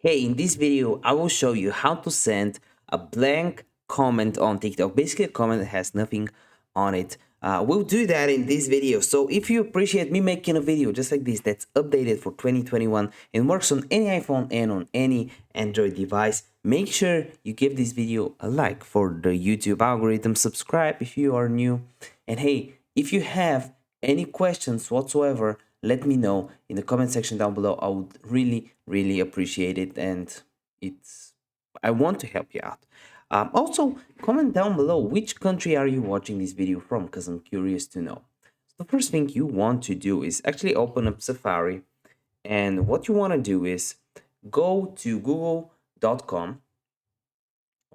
Hey, in this video, I will show you how to send a blank comment on TikTok. Basically, a comment that has nothing on it. We'll do that in this video. So if you appreciate me making a video just like this that's updated for 2021 and works on any iPhone and on any Android device, make sure you give this video a like for the YouTube algorithm, subscribe if you are new. And hey, if you have any questions whatsoever, let me know in the comment section down below. I would really appreciate it, and it's I want to help you out. Also, comment down below which country are you watching this video from, because I'm curious to know. So the first thing you want to do is actually open up Safari, and what you want to do is go to google.com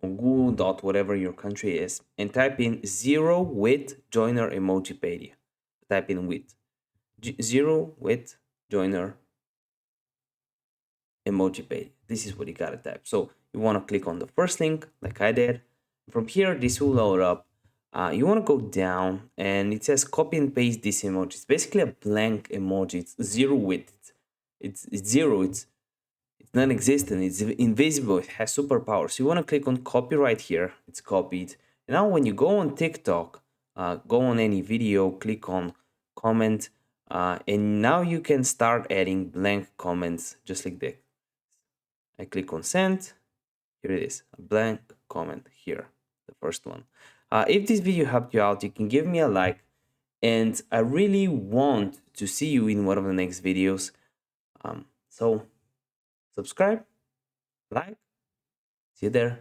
or google dot whatever your country is and type in zero with joiner emojipedia. Type in with zero with joiner emoji page. This is what you gotta type. So you want to click on the first link like I did. From here, this will load up. You want to go down and it says copy and paste this emoji. It's basically a blank emoji. It's zero width. It's zero. It's non-existent. It's invisible. It has superpowers. So you want to click on copy right here. It's copied. And now when you go on TikTok, go on any video, click on comment, and now you can start adding blank comments just like that. I click on send. Here it is, a blank comment here, the first one. If this video helped you out, you can give me a like, and I really want to see you in one of the next videos. So subscribe, like, see you there.